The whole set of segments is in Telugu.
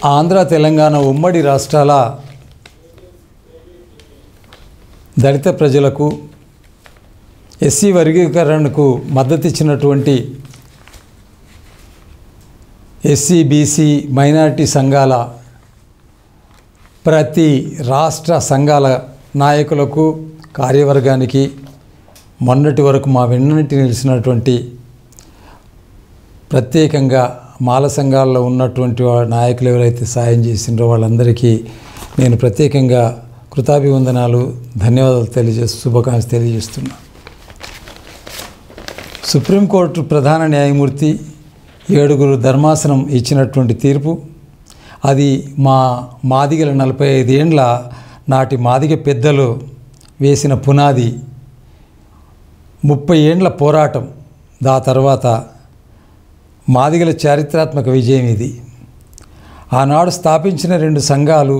ఆంధ్ర తెలంగాణ ఉమ్మడి రాష్ట్రాల దళిత ప్రజలకు ఎస్సీ వర్గీకరణకు మద్దతు ఇచ్చినటువంటి ఎస్సీ బీసీ మైనారిటీ సంఘాల ప్రతి రాష్ట్ర సంఘాల నాయకులకు కార్యవర్గానికి మొన్నటి వరకు మా వెన్నంటి నిలిచినటువంటి ప్రత్యేకంగా మాల సంఘాల్లో ఉన్నటువంటి నాయకులు ఎవరైతే సాయం చేసిండ్రో వాళ్ళందరికీ నేను ప్రత్యేకంగా కృతాభివందనాలు ధన్యవాదాలు శుభాకాంక్షలు తెలియజేస్తున్నా. సుప్రీంకోర్టు ప్రధాన న్యాయమూర్తి 7 ధర్మాసనం ఇచ్చినటువంటి తీర్పు అది మాదిగల 45 ఏండ్ల నాటి మాదిగ పెద్దలు వేసిన పునాది, 30 ఏండ్ల పోరాటం, తర్వాత మాదిగల చారిత్రాత్మక విజయం ఇది. ఆనాడు స్థాపించిన 2 సంఘాలు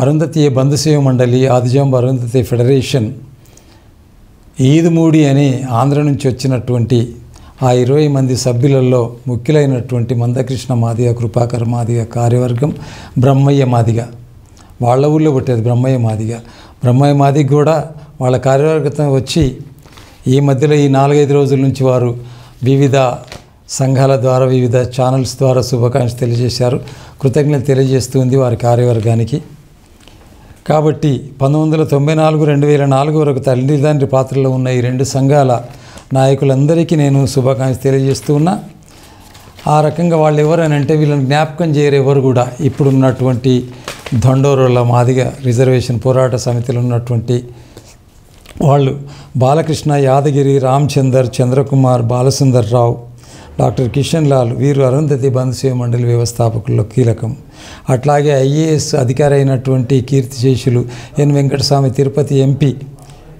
అరుంధతి బంధుసేవ మండలి, ఆదిజాంబ అరుంధతి ఫెడరేషన్, ఈదుమూడి అని ఆంధ్ర నుంచి వచ్చినటువంటి ఆ 20 మంది సభ్యులలో ముఖ్యులైనటువంటి మందకృష్ణ మాదిగ, కృపాకర్ మాదిగ కార్యవర్గం, బ్రహ్మయ్య మాదిగ, వాళ్ళ ఊళ్ళో పుట్టేది బ్రహ్మయ్య మాదిగ కూడా వాళ్ళ కార్యవర్గం వచ్చి ఈ మధ్యలో ఈ 4-5 రోజుల నుంచి వారు వివిధ సంఘాల ద్వారా వివిధ ఛానల్స్ ద్వారా శుభాకాంక్షలు తెలియజేశారు. కృతజ్ఞతలు తెలియజేస్తుంది వారి కార్యవర్గానికి. కాబట్టి 1994-2004 వరకు తల్లిదండ్రి పాత్రలో ఉన్న ఈ 2 సంఘాల నాయకులందరికీ నేను శుభాకాంక్షలు తెలియజేస్తూ ఉన్నా. ఆ రకంగా వాళ్ళు ఎవరని అంటే వీళ్ళని జ్ఞాపకం చేయరు ఎవరు కూడా. ఇప్పుడున్నటువంటి దండోరుల మాదిగ రిజర్వేషన్ పోరాట సమితిలో ఉన్నటువంటి వాళ్ళు బాలకృష్ణ, యాదగిరి, రామచందర్, చంద్రకుమార్, బాలసుందర్ రావు, డాక్టర్ కిషన్ లాల్, వీరు అరుంధతి బంధుసేవ మండలి వ్యవస్థాపకుల్లో కీలకం. అట్లాగే ఐఏఎస్ అధికారి అయినటువంటి కీర్తిశేషులు ఎన్ వెంకటస్వామి, తిరుపతి ఎంపీ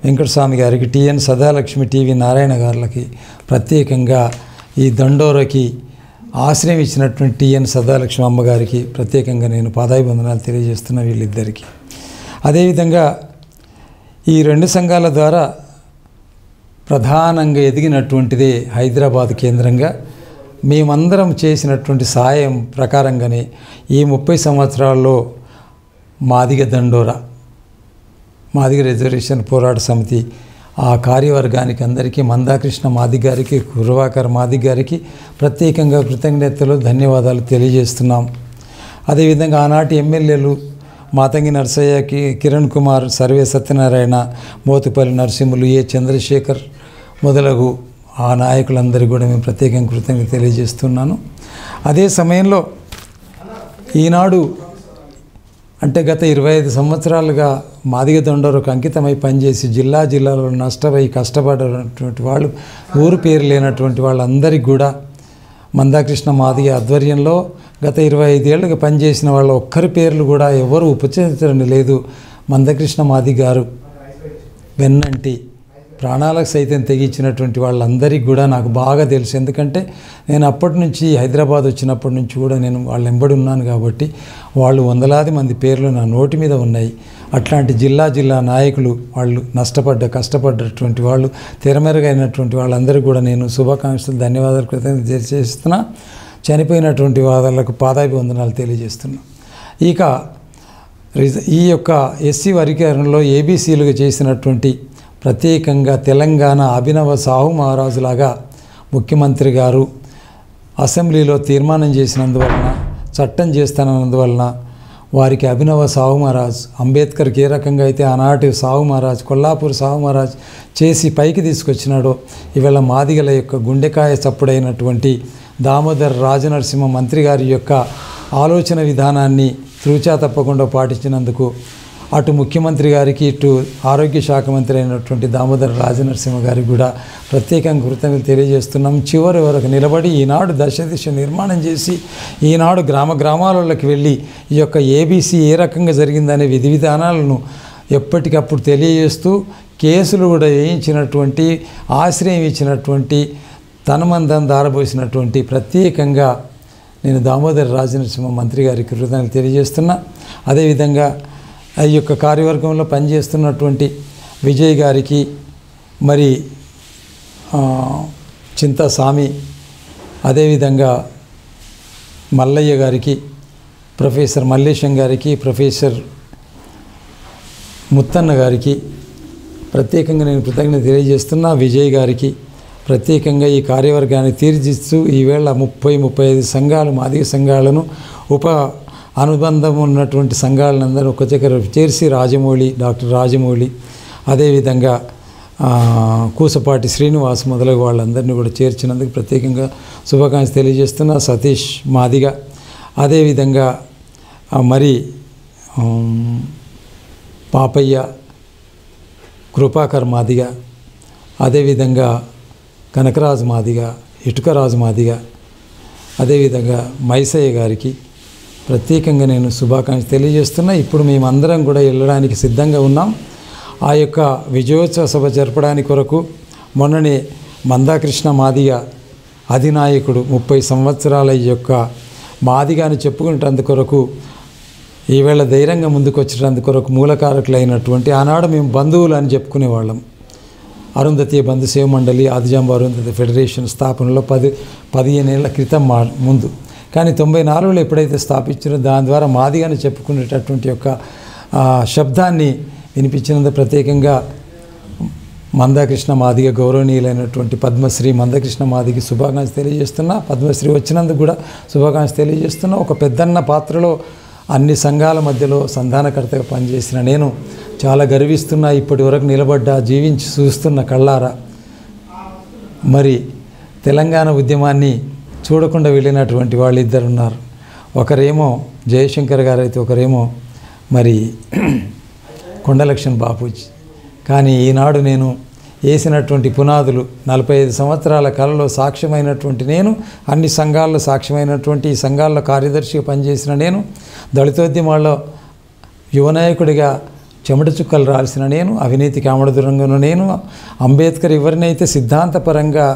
వెంకటస్వామి గారికి, టిఎన్ సదాలక్ష్మి, టివి నారాయణ గారికి, ప్రత్యేకంగా ఈ దండోరకి ఆశ్రయం ఇచ్చినటువంటి టిఎన్ సదాలక్ష్మి అమ్మగారికి ప్రత్యేకంగా నేను పాదాభివందనాలు తెలియజేస్తున్న వీళ్ళిద్దరికీ. అదేవిధంగా ఈ 2 సంఘాల ద్వారా ప్రధానంగా ఎదిగినటువంటిదే హైదరాబాద్ కేంద్రంగా మేమందరం చేసినటువంటి సాయం ప్రకారంగానే ఈ 30 సంవత్సరాల్లో మాదిగ దండోరా, మాదిగ రిజర్వేషన్ పోరాట సమితి ఆ కార్యవర్గానికి అందరికీ, మందాకృష్ణ మాదిగ గారికి, కృపాకర్ మాదిగ గారికి ప్రత్యేకంగా కృతజ్ఞతలు ధన్యవాదాలు తెలియజేస్తున్నాం. అదేవిధంగా ఆనాటి ఎమ్మెల్యేలు మాతంగి నరసయ్య, కిరణ్ కుమార్, సర్వే సత్యనారాయణ, మోతుపల్లి నరసింహులు, ఏ చంద్రశేఖర్ మొదలగు ఆ నాయకులందరికీ కూడా మేము ప్రత్యేకంగా కృతజ్ఞత తెలియజేస్తున్నాను. అదే సమయంలో ఈనాడు అంటే గత 25 సంవత్సరాలుగా మాదిగ దండోరకు అంకితమై పనిచేసి జిల్లాలో నష్టపోయి కష్టపడినటువంటి వాళ్ళు, ఊరు పేరు లేనటువంటి వాళ్ళందరికీ కూడా మందాకృష్ణ మాదిగ ఆధ్వర్యంలో గత 25 ఏళ్ళుగా పనిచేసిన వాళ్ళ ఒక్కరి పేర్లు కూడా ఎవరు ఉపచరించడం లేదు. మందకృష్ణ మాదిగ గారు వెన్నంటి ప్రాణాలకు సైతం తెగించినటువంటి వాళ్ళందరికీ కూడా నాకు బాగా తెలుసు. ఎందుకంటే నేను అప్పటి నుంచి హైదరాబాద్ వచ్చినప్పటి నుంచి కూడా నేను వాళ్ళ వెంబడి ఉన్నాను కాబట్టి వాళ్ళు వందలాది మంది పేర్లు నా నోటి మీద ఉన్నాయి. అట్లాంటి జిల్లా నాయకులు, వాళ్ళు కష్టపడ్డటువంటి వాళ్ళు, తెరమెరుగైనటువంటి వాళ్ళందరికీ కూడా నేను శుభాకాంక్షలు ధన్యవాదాలు కృతజ్ఞతలు తెలియజేస్తున్నా. చనిపోయినటువంటి వాళ్ళకు పాదాభివందనాలు తెలియజేస్తున్నా. ఇక ఈ యొక్క ఎస్సీ వర్గీకరణలో ఏబీసీలుగా చేసినటువంటి ప్రత్యేకంగా తెలంగాణ అభినవ సాహు మహారాజులాగా ముఖ్యమంత్రి గారు అసెంబ్లీలో తీర్మానం చేసినందువలన, చట్టం చేస్తానందువలన వారికి అభినవ సాహు మహారాజ్, అంబేద్కర్కి ఏ రకంగా అయితే ఆనాటి సాహు మహారాజ్, కొల్లాపూర్ సాహు మహారాజ్ చేసి పైకి తీసుకొచ్చినాడో, ఇవాళ మాదిగల యొక్క గుండెకాయ చప్పుడైనటువంటి దామోదర్ రాజనరసింహ మంత్రి గారి యొక్క ఆలోచన విధానాన్ని తూచా తప్పకుండా పాటించినందుకు అటు ముఖ్యమంత్రి గారికి, ఇటు ఆరోగ్య శాఖ మంత్రి అయినటువంటి దామోదర్ రాజనరసింహ గారికి కూడా ప్రత్యేకంగా కృతజ్ఞతలు తెలియజేస్తున్నాం. చివరి వరకు నిలబడి ఈనాడు దశ నిర్మాణం చేసి ఈనాడు గ్రామాలలోకి వెళ్ళి ఈ యొక్క ఏబీసీ ఏ రకంగా జరిగిందనే విధి విధానాలను ఎప్పటికప్పుడు తెలియజేస్తూ కేసులు కూడా వేయించినటువంటి, ఆశ్రయం ఇచ్చినటువంటి, తనమందం దారబోసినటువంటి ప్రత్యేకంగా నేను దామోదర్ రాజనరసింహ మంత్రి గారికి కృతజ్ఞతలు తెలియజేస్తున్నా. అదేవిధంగా ఈ యొక్క కార్యవర్గంలో పనిచేస్తున్నటువంటి విజయ్ గారికి, మరి చింతా స్వామి, అదేవిధంగా మల్లయ్య గారికి, ప్రొఫెసర్ మల్లేశం గారికి, ప్రొఫెసర్ ముత్తన్న గారికి ప్రత్యేకంగా నేను కృతజ్ఞత తెలియజేస్తున్నా. విజయ్ గారికి ప్రత్యేకంగా ఈ కార్యవర్గాన్ని తీర్చిదిద్దుతూ ఈవేళ 30-35 సంఘాలు, మాదిగ సంఘాలను అనుబంధం ఉన్నటువంటి సంఘాలందరూ ఒక దగ్గర చేర్చి రాజమౌళి, డాక్టర్ రాజమౌళి, అదేవిధంగా కూసపాటి శ్రీనివాస్ మొదలగు వాళ్ళందరినీ కూడా చేర్చినందుకు ప్రత్యేకంగా శుభాకాంక్షలు తెలియజేస్తున్నా. సతీష్ మాదిగ, అదేవిధంగా మరి పాపయ్య, కృపాకర్ మాదిగ, అదేవిధంగా కనకరాజు మాదిగ, ఇటుకరాజు మాదిగ, అదేవిధంగా మైసయ్య గారికి ప్రత్యేకంగా నేను శుభాకాంక్షలు తెలియజేస్తున్నా. ఇప్పుడు మేమందరం కూడా వెళ్ళడానికి సిద్ధంగా ఉన్నాం. ఆ యొక్క విజయోత్సవ సభ జరపడానికి కొరకు మొన్ననే మందాకృష్ణ మాదిగ అధినాయకుడు 30 సంవత్సరాల ఈ యొక్క మాదిగాని చెప్పుకునేటందుకు కొరకు ఈవేళ ధైర్యంగా ముందుకు వచ్చేటందుకు కొరకు మూలకారకులైనటువంటి ఆనాడు మేము బంధువులు అని చెప్పుకునేవాళ్ళం. అరుంధతి బంధు సేవ మండలి, ఆదిజాంబ అరుంధతి ఫెడరేషన్ స్థాపనలో 15 ఏళ్ల క్రితం ముందు. కానీ 94లో ఎప్పుడైతే స్థాపించారో దాని ద్వారా మాదిగాని చెప్పుకునేటటువంటి యొక్క శబ్దాన్ని వినిపించినందుకు ప్రత్యేకంగా మందాకృష్ణ మాదిగ గౌరవనీయులైనటువంటి పద్మశ్రీ మందకృష్ణ మాదిగ శుభాకాంక్షలు తెలియజేస్తున్నా. పద్మశ్రీ వచ్చినందుకు కూడా శుభాకాంక్షలు తెలియజేస్తున్నా. ఒక పెద్దన్న పాత్రలో అన్ని సంఘాల మధ్యలో సంధానకర్తగా పనిచేసిన నేను చాలా గర్విస్తున్నా. ఇప్పటి వరకు నిలబడ్డా, జీవించి చూస్తున్న కళ్ళారా. మరి తెలంగాణ ఉద్యమాన్ని చూడకుండా వెళ్ళినటువంటి వాళ్ళు ఇద్దరు ఉన్నారు. ఒకరేమో జయశంకర్ గారు అయితే ఒకరేమో మరి కొండలక్ష్మణ్ బాపూజీ. కానీ ఈనాడు నేను వేసినటువంటి పునాదులు 45 సంవత్సరాల కళలో సాక్ష్యమైనటువంటి నేను, అన్ని సంఘాల్లో సాక్ష్యమైనటువంటి ఈ సంఘాల్లో కార్యదర్శిగా పనిచేసిన నేను, దళితోద్యమాల్లో యువనాయకుడిగా చెమట చుక్కలు రాల్సిన నేను, అవినీతికి ఆమడదురంగను నేను, అంబేద్కర్ ఎవరినైతే సిద్ధాంతపరంగా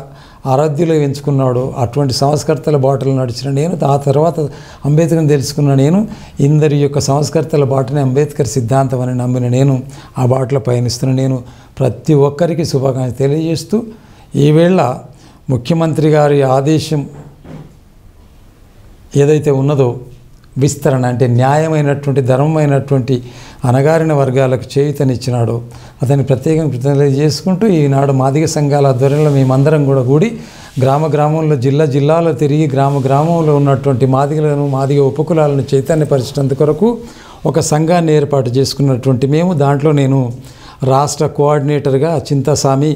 ఆరాధ్యులు ఎంచుకున్నాడో అటువంటి సంస్కర్తల బాటలు నడిచిన నేను, ఆ తర్వాత అంబేద్కర్ని తెలుసుకున్న నేను, ఇందరి యొక్క సంస్కర్తల బాటనే అంబేద్కర్ సిద్ధాంతం అని నమ్మిన నేను, ఆ బాటలో పయనిస్తున్న నేను ప్రతి ఒక్కరికి శుభాకాంక్షలు తెలియజేస్తూ, ఈవేళ ముఖ్యమంత్రి గారి ఆదేశం ఏదైతే ఉన్నదో విస్తరణ అంటే న్యాయమైనటువంటి, ధర్మమైనటువంటి అణగారిన వర్గాలకు చేయూతనిచ్చినాడో అతన్ని ప్రత్యేకంగా కృతజ్ఞతలు చేసుకుంటూ ఈనాడు మాదిగ సంఘాల ఆధ్వర్యంలో మేమందరం కూడా కూడి గ్రామంలో జిల్లాలో తిరిగి గ్రామంలో ఉన్నటువంటి మాదిగలను, మాదిగ ఉపకులాలను చైతన్యపరిచేందుకు కొరకు ఒక సంఘాన్ని ఏర్పాటు చేసుకున్నటువంటి మేము, దాంట్లో నేను రాష్ట్ర కోఆర్డినేటర్గా చింతాస్వామి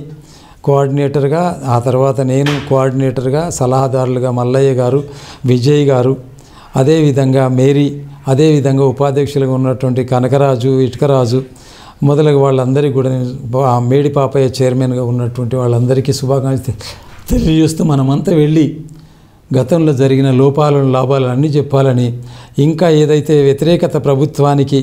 కోఆర్డినేటర్గా, ఆ తర్వాత నేను కోఆర్డినేటర్గా, సలహాదారులుగా మల్లయ్య గారు, విజయ్ గారు, అదేవిధంగా మేరీ, అదేవిధంగా ఉపాధ్యక్షులుగా ఉన్నటువంటి కనకరాజు, ఇటుకరాజు మొదలగు వాళ్ళందరికీ కూడా మేడి పాపయ్య చైర్మన్గా ఉన్నటువంటి వాళ్ళందరికీ శుభాకాంక్షలు తెలియజేస్తూ మనమంతా వెళ్ళి గతంలో జరిగిన లాభాలను అన్నీ చెప్పాలని, ఇంకా ఏదైతే వ్యతిరేకత ప్రభుత్వానికి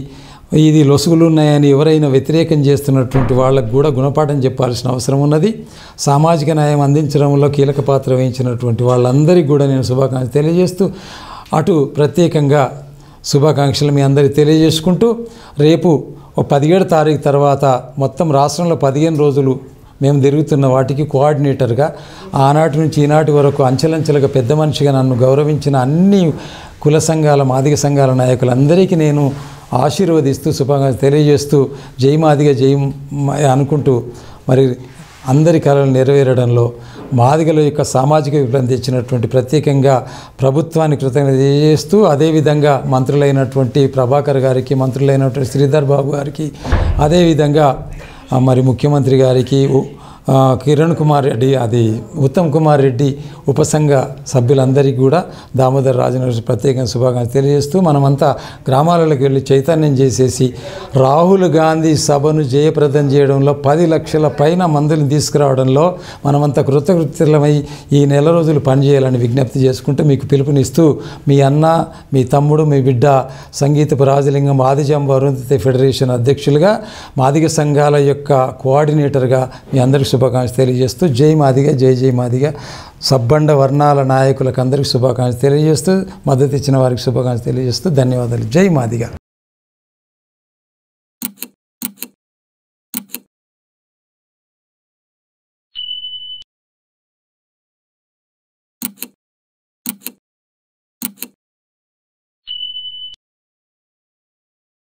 ఇది లొసుగులు ఉన్నాయని ఎవరైనా వ్యతిరేకం చేస్తున్నటువంటి వాళ్ళకు కూడా గుణపాఠం చెప్పాల్సిన అవసరం ఉన్నది. సామాజిక న్యాయం అందించడంలో కీలక పాత్ర వహించినటువంటి వాళ్ళందరికీ కూడా నేను శుభాకాంక్షలు తెలియజేస్తూ, అటు ప్రత్యేకంగా శుభాకాంక్షలు మీ అందరికీ తెలియజేసుకుంటూ, రేపు 17 తారీఖు తర్వాత మొత్తం రాష్ట్రంలో 15 రోజులు మేము తిరుగుతున్న వాటికి కోఆర్డినేటర్గా ఆనాటి నుంచి ఈనాటి వరకు అంచెలంచెలుగా పెద్ద మనిషిగా నన్ను గౌరవించిన అన్ని కుల సంఘాల, మాదిగ సంఘాల నాయకులందరికీ నేను ఆశీర్వదిస్తూ శుభాకాంక్షలు తెలియజేస్తూ జై మాదిగ జై అనుకుంటూ మరి అందరి కళలు నెరవేరడంలో మాదిగల యొక్క సామాజిక విప్లవం తెచ్చినటువంటి ప్రత్యేకంగా ప్రభుత్వాన్ని కృతజ్ఞత తెలియజేస్తూ, అదేవిధంగా మంత్రులైనటువంటి ప్రభాకర్ గారికి, మంత్రులైనటువంటి శ్రీధర్ బాబు గారికి, అదేవిధంగా మరి ముఖ్యమంత్రి గారికి, కిరణ్ కుమార్ రెడ్డి, అది ఉత్తమ్ కుమార్ రెడ్డి, ఉపసంఘ సభ్యులందరికీ కూడా దామోదర్ రాజనగర్ ప్రత్యేకంగా శుభాకాంక్షలు తెలియజేస్తూ, మనమంతా గ్రామాలకు వెళ్ళి చైతన్యం చేసేసి రాహుల్ గాంధీ సభను జయప్రదం చేయడంలో 10 లక్షల పైన మందులను తీసుకురావడంలో మనమంతా కృతకృత్యులమై ఈ నెల రోజులు పనిచేయాలని విజ్ఞప్తి చేసుకుంటూ మీకు పిలుపునిస్తూ, మీ అన్న, మీ తమ్ముడు, మీ బిడ్డ సంగీతపు రాజలింగం ఆదిజాంబ అరుంధతి ఫెడరేషన్ అధ్యక్షులుగా, మాదిగ సంఘాల యొక్క కోఆర్డినేటర్గా మీ అందరికీ శుభాకాంక్షలు తెలియజేస్తూ జై మాదిగ జై మాదిగ. సబ్బండ వర్ణాల నాయకులకు అందరికీ శుభాకాంక్షలు తెలియజేస్తూ, మద్దతు ఇచ్చిన వారికి శుభాకాంక్షలు తెలియజేస్తూ ధన్యవాదాలు. జై మాదిగ.